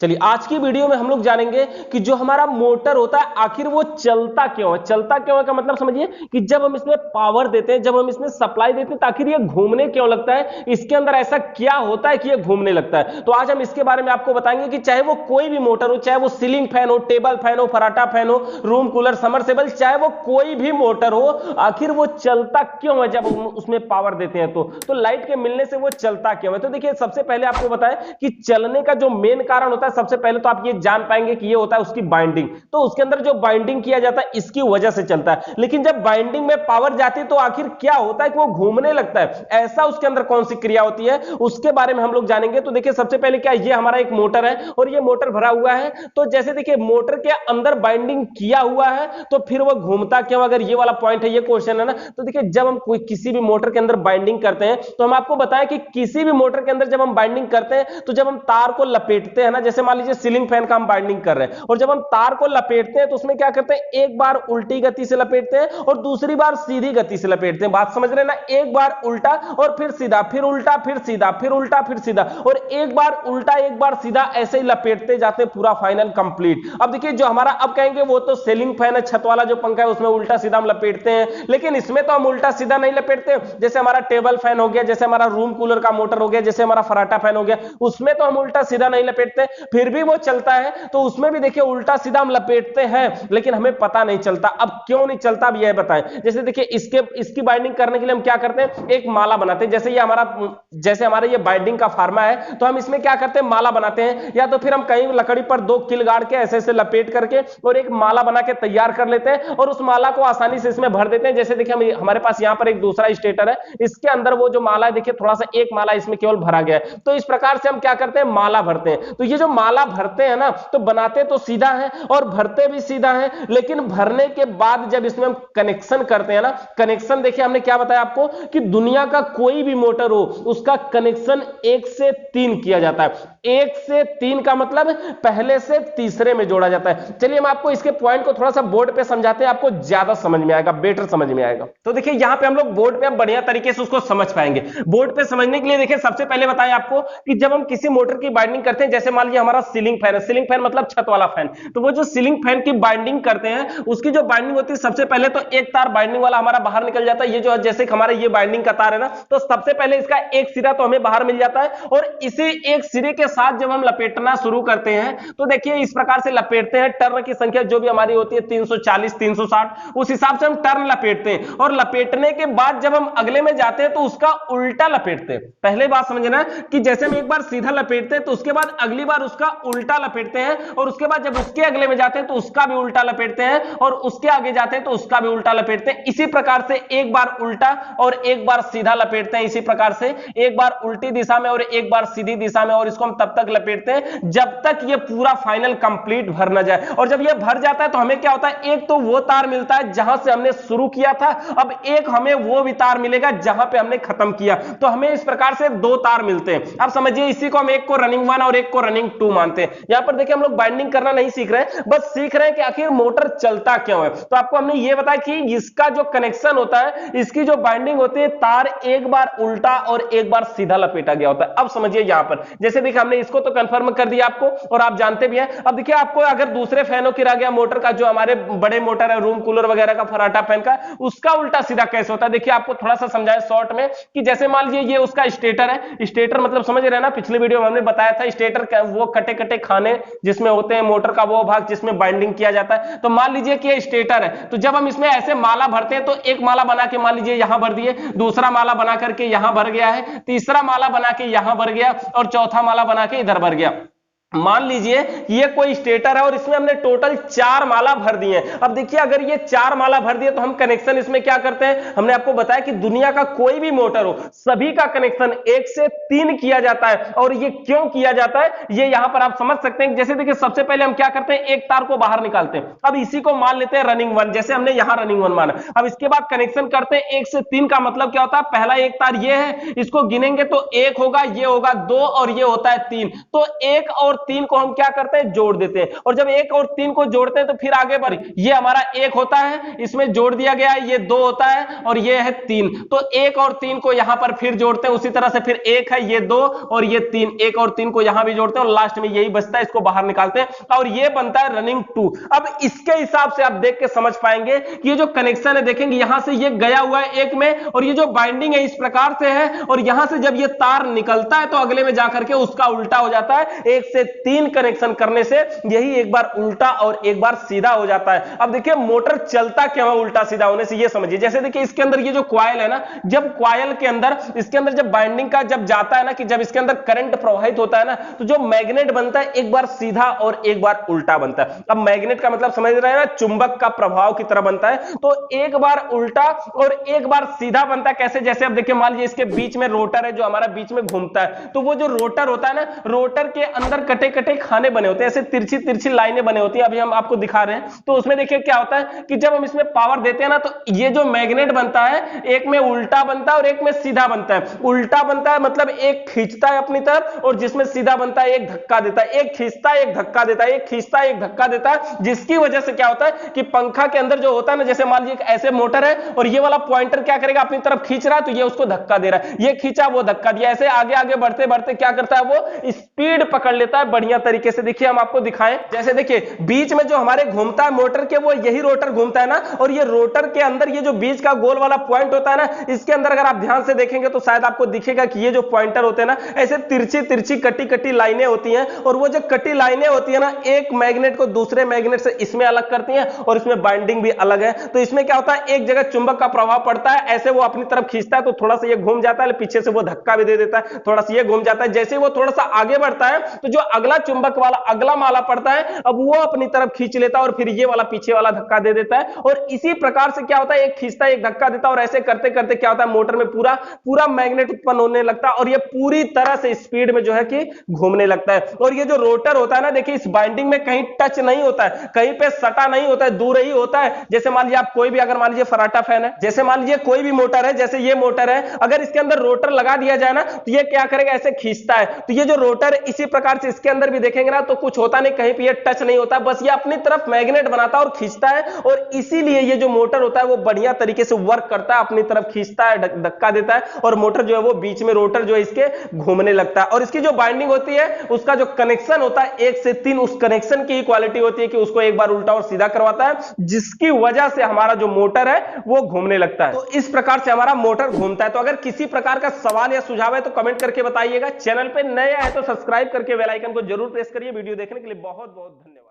चलिए आज की वीडियो में हम लोग जानेंगे कि जो हमारा मोटर होता है आखिर वो चलता क्यों है। चलता क्यों है का मतलब समझिए कि जब हम इसमें पावर देते हैं, जब हम इसमें सप्लाई देते हैं तो आखिर ये घूमने क्यों लगता है, इसके अंदर ऐसा क्या होता है कि ये घूमने लगता है। तो आज हम इसके बारे में आपको बताएंगे कि चाहे वो कोई भी मोटर हो, चाहे वो सीलिंग फैन हो, टेबल फैन हो, फराटा फैन हो, रूम कूलर, समरसेबल, चाहे वो कोई भी मोटर हो, आखिर वो चलता क्यों है जब हम उसमें पावर देते हैं तो लाइट के मिलने से वो चलता क्यों है। तो देखिए सबसे पहले आपको बताएं कि चलने का जो मेन कारण होता है, सबसे पहले तो आप ये जान पाएंगे कि ये होता है उसकी बाइंडिंग। तो उसके अंदर जो बाइंडिंग किया जाता है इसकी वजह से चलता है। लेकिन जब बाइंडिंग में पावर जाती है तो आखिर क्या होता है कि वो घूमने लगता है, ऐसा उसके अंदर कौन सी क्रिया होती है उसके बारे में हम लोग जानेंगे। तो देखिए सबसे पहले क्या, ये हमारा एक मोटर है और ये मोटर भरा हुआ है। तो जैसे देखिए मोटर के अंदर बाइंडिंग किया हुआ है तो फिर वो घूमता क्यों, अगर ये वाला पॉइंट है, ये क्वेश्चन है ना। तो देखिए जब हम कोई किसी भी मोटर के अंदर बाइंडिंग करते हैं तो हम आपको बताएं कि किसी भी मोटर के अंदर जब हम बाइंडिंग करते हैं तो जब हम तार को लपेटते हैं ना, जैसे मान लीजिए सीलिंग फैन का हम बाइंडिंग कर रहे हैं और जब हम तार को लपेटते हैं तो उसमें क्या करते हैं, एक बार उल्टी गति से लपेटते हैं और दूसरी बार सीधी गति से लपेटते हैं। बात समझ रहे हैं ना, एक बार उल्टा और फिर सीधा, फिर उल्टा फिर सीधा, फिर उल्टा फिर सीधा, और एक बार उल्टा एक बार सीधा, ऐसे ही लपेटते जाते हैं पूरा फाइनल कंप्लीट। अब देखिए जो हमारा, अब कहेंगे वो तो सीलिंग फैन है, छत वाला जो पंखा है उसमें उल्टा सीधा हम लपेटते हैं, लेकिन इसमें तो हम उल्टा सीधा नहीं लपेटते। जैसे हमारा टेबल फैन हो गया, जैसे हमारा रूम कूलर का मोटर हो गया, जैसे हमारा फराटा फैन हो गया, उसमें तो हम उल्टा सीधा नहीं लपेटते, फिर भी वो चलता है। तो उसमें भी देखिए उल्टा सीधा हम लपेटते हैं लेकिन हमें पता नहीं चलता। अब क्यों नहीं चलता, अब यह बताएं। जैसे देखिए इसकी बाइंडिंग करने के लिए हम क्या करते हैं, एक माला बनाते हैं। जैसे ये हमारा ये बाइंडिंग का फार्मा है तो हम इसमें क्या करते हैं, माला बनाते हैं, या तो फिर हम कहीं लकड़ी पर दो किल गाड़ के ऐसे ऐसे लपेट करके और एक माला बना के तैयार कर लेते हैं और उस माला को आसानी से इसमें भर देते हैं। जैसे देखिए हमारे पास यहाँ पर एक दूसरा स्टेटर है, इसके अंदर वो जो माला है देखिए थोड़ा सा एक माला इसमें केवल भरा गया है। तो इस प्रकार से हम क्या करते हैं, माला भरते हैं। तो ये जो माला भरते हैं ना, तो बनाते तो सीधा है और भरते भी सीधा है, लेकिन भरने के बाद जब इसमें हम कनेक्शन करते हैं ना, कनेक्शन देखिए हमने क्या बताया आपको कि दुनिया का कोई भी मोटर हो उसका कनेक्शन 1 से 3 किया जाता है। 1 से 3 का मतलब पहले से तीसरे में जोड़ा जाता है। चलिए हम आपको इसके पॉइंट को थोड़ा सा बोर्ड पे समझाते हैं, आपको ज्यादा समझ में आएगा, बेटर समझ में आएगा। तो देखिए यहां पे हम लोग बोर्ड पे हम बढ़िया तरीके से उसको समझ पाएंगे। बोर्ड पे समझने के लिए देखिए सबसे पहले बताएं आपको कि जब हम किसी मोटर की बाइंडिंग करते हैं, जैसे मान लीजिए हमारा सीलिंग फैन है, सीलिंग फैन मतलब छत वाला फैन, तो वो जो सीलिंग फैन की बाइंडिंग करते हैं उसकी जो बाइंडिंग होती है, सबसे पहले तो एक तार बाइंडिंग वाला हमारा बाहर निकल जाता है। ये जो जैसे हमारा ये बाइंडिंग का तार है ना, तो सबसे पहले इसका एक सिरा तो हमें बाहर मिल जाता है और इसी एक सिरे के साथ जब हम लपेटना शुरू करते हैं तो देखिए इस प्रकार से लपेटते हैं। टर्न की संख्या जो भी हमारी होती है 340 360, उस हिसाब से हम टर्न लपेटते हैं और लपेटने के बाद जब हम अगले में जाते हैं तो उसका उल्टा लपेटते हैं। पहले बात समझना कि जैसे हम एक बार सीधा लपेटते हैं तो उसके बाद अगली बार उसका उल्टा लपेटते हैं और उसके बाद जब उसके अगले में जाते हैं तो उसका भी उल्टा लपेटते हैं और उसके आगे जाते हैं तो उसका भी उल्टा लपेटते हैं। इसी प्रकार से एक बार उल्टा और एक बार सीधा लपेटते हैं, इसी प्रकार से एक बार उल्टी दिशा में और एक बार सीधी दिशा में, और इसको हम तब तक लपेटते हैं जब तक ये पूरा फाइनल कंप्लीट भर ना जाए। और जब ये भर जाता है तो हमें क्या होता है, एक तो वो तार मिलता है जहां से हमने शुरू किया था, अब एक हमें वो भी तार मिलेगा जहां पे हमने खत्म किया। तो हमें इस प्रकार से दो तार मिलते हैं। अब समझिए इसी को हम एक को रनिंग 1 और एक को रनिंग 2 मानते हैं। यहां पर देखिए हम लोग बाइंडिंग करना नहीं सीख रहे हैं, बस सीख रहे हैं कि आखिर मोटर चलता क्यों है। तो आपको हमने ये बताया कि इसका जो कनेक्शन होता है, इसकी जो बाइंडिंग होती है, तार एक बार उल्टा और एक बार सीधा लपेटा गया होता है। अब समझिए यहां पर जैसे देखिए हमने इसको तो कंफर्म कर दिया आपको और आप जानते भी हैं। अब देखिए आपको अगर दूसरे फैनों की रह गया मोटर का, जो हमारे बड़े मोटर है रूम कूलर वगैरह का, फराटा फैन का, उसका उल्टा सीधा कैसे होता है। देखिए आपको थोड़ा सा समझाएं शॉर्ट में कि जैसे मान लीजिए ये उसका स्टेटर है, स्टेटर मतलब समझ रहे हैं ना, पिछले वीडियो में हमने बताया था स्टेटर वो कटे कटे खाने जिसमें होते हैं मोटर का वो भाग जिसमें बाइंडिंग किया जाता है। तो मान लीजिए कि ये स्टेटर है, तो जब हम इसमें ऐसे माला भरते हैं तो एक माला बना के मान लीजिए यहां भर दिए, दूसरा माला बना करके यहां भर गया है, तीसरा माला बना के यहां भर गया और चौथा माला बना के इधर भर गया। मान लीजिए ये कोई स्टेटर है और इसमें हमने टोटल 4 माला भर दी है। अब देखिए अगर ये 4 माला भर दिए तो हम कनेक्शन इसमें क्या करते हैं, हमने आपको बताया कि दुनिया का कोई भी मोटर हो सभी का कनेक्शन 1 से 3 किया जाता है। और ये क्यों किया जाता है ये यहां पर आप समझ सकते हैं। जैसे देखिए सबसे पहले हम क्या करते हैं, एक तार को बाहर निकालते हैं। अब इसी को मान लेते हैं रनिंग 1, जैसे हमने यहां रनिंग 1 माना। अब इसके बाद कनेक्शन करते हैं 1 से 3 का मतलब क्या होता है, पहला एक तार ये है, इसको गिनेंगे तो 1 होगा, ये होगा 2 और ये होता है 3। तो 1 और और 3 को हम क्या करते हैं, जोड़ देते हैं। और जब 1 और 3 को जोड़ते हैं तो फिर आगे बढ़, ये हमारा 1 होता है, इसमें जोड़ दिया गया है, ये 2 होता है और ये है 3। तो 1 और 3 को यहां पर फिर जोड़ते हैं, उसी तरह से फिर 1 है, ये 2 और ये 3, 1 और 3 को यहां भी जोड़ते हैं और लास्ट में यही बचता है, इसको बाहर निकालते हैं और ये बनता है रनिंग 2। अब इसके हिसाब से आप देख के समझ पाएंगे कि ये जो कनेक्शन है, देखेंगे यहां से ये गया हुआ है 1 में और ये जो बाइंडिंग है इस प्रकार से है और यहां से जब ये तार निकलता है तो अगले में जाकर के उसका उल्टा हो जाता है। 1 से 3 कनेक्शन करने से यही एक बार उल्टा और एक बार सीधा हो जाता है। अब देखिए मोटर चलता क्यों है उल्टा सीधा होने से, ये समझिए। जैसे देखिए इसके अंदर ये जो कॉइल है ना, जब कॉइल के अंदर इसके अंदर जब बाइंडिंग का जब जाता है ना, कि जब इसके अंदर करंट प्रवाहित होता है ना, तो जो मैग्नेट बनता है एक बार सीधा और एक बार उल्टा बनता है। अब मैग्नेट का मतलब समझ रहे हैं ना, चुंबक का प्रभाव की तरह बनता है, तो एक बार उल्टा और एक बार सीधा बनता है। कैसे, जैसे अब देखिए मान लीजिए इसके बीच में रोटर है जो हमारा बीच में घूमता है, तो वो जो रोटर होता है ना, रोटर के अंदर कटे कटे खाने बने होते हैं, ऐसे तिरछी तिरछी लाइनें बने होती हैं, अभी हम आपको दिखा रहे हैं। तो उसमें देखिए क्या होता है कि जब हम इसमें पावर देते हैं ना, तो ये जो मैग्नेट बनता है एक में उल्टा बनता है और एक में सीधा बनता है। उल्टा बनता है मतलब एक खींचता है अपनी तरफ, और जिसमें सीधा बनता है एक धक्का देता है, एक खींचता है एक धक्का देता है, एक खींचता है एक धक्का देता है, जिसकी वजह से क्या होता है कि पंखा के अंदर जो होता है ना, जैसे मान लीजिए ऐसे मोटर है और ये वाला पॉइंटर क्या करेगा, अपनी तरफ खींच रहा है तो ये उसको धक्का दे रहा है, ये खींचा वो धक्का दिया, ऐसे आगे आगे बढ़ते बढ़ते क्या करता है, वो स्पीड पकड़ लेता है बढ़िया तरीके से। देखिए हम आपको दिखाएं, जैसे देखिए बीच में जो हमारे घूमता है मोटर के, वो यही रोटर घूमता है ना, और ये रोटर के अंदर ये जो बीच का गोल वाला पॉइंट होता है ना, इसके अंदर अगर आप ध्यान से देखेंगे तो शायद आपको दिखेगा कि ये जो पॉइंटर होते हैं ना, ऐसे तिरछी तिरछी कटी कटी लाइनें होती हैं, और वो जो कटी लाइनें होती है ना, एक मैग्नेट को दूसरे मैग्नेट से इसमें अलग करती हैं और इसमें बाइंडिंग भी अलग है। तो इसमें क्या होता है, एक जगह चुंबक का प्रभाव पड़ता है, ऐसे वो अपनी तरफ खींचता है तो थोड़ा सा ये घूम जाता है, पीछे से वो धक्का भी दे देता है, थोड़ा सा ये घूम जाता है। जैसे वो थोड़ा सा आगे बढ़ता है तो जो अगला चुंबक वाला अगला माला पड़ता है, अब वो अपनी तरफ खींच लेता है और फिर ये वाला पीछे वाला धक्का दे देता है। और इसी प्रकार से क्या होता है, एक खींचता है एक धक्का देता है, और ऐसे करते करते क्या होता है, मोटर में पूरा पूरा मैग्नेट उत्पन्न होने लगता है और ये पूरी तरह से स्पीड में जो है कि घूमने लगता है। और ये जो रोटर होता है ना, देखिए इस बाइंडिंग में कहीं टच नहीं होता है, कहीं पे सटा नहीं होता है, दूर ही होता है। जैसे मान लीजिए आप कोई भी, अगर मान लीजिए फराटा फैन है, जैसे मान लीजिए कोई भी मोटर है, जैसे ये मोटर है, अगर इसके अंदर रोटर लगा दिया जाए ना, तो ये क्या करेगा, ऐसे खींचता है। तो ये जो रोटर है इसी प्रकार से इसके अंदर भी देखेंगे ना, तो कुछ होता नहीं, कहीं पे ये टच नहीं होता, बस ये अपनी तरफ मैग्नेट बनाता है और खींचता है। और इसीलिए ये जो मोटर होता है वो बढ़िया तरीके से वर्क करता है, अपनी तरफ खींचता है, धक्का देता है, और मोटर जो है वो बीच में रोटर जो है इसके घूमने लगता है। और इसकी जो बाइंडिंग होती है, उसका जो कनेक्शन होता है 1 से 3, उस कनेक्शन की क्वालिटी होती है कि उसको एक बार उल्टा और सीधा करवाता है, जिसकी वजह से हमारा जो मोटर है वो घूमने लगता है। तो इस प्रकार से हमारा मोटर घूमता है। तो अगर किसी प्रकार का सवाल या सुझाव है तो कमेंट करके बताइएगा। चैनल पे नए आए तो सब्सक्राइब करके बेल आइकन को जरूर प्रेस करिए। वीडियो देखने के लिए बहुत बहुत धन्यवाद।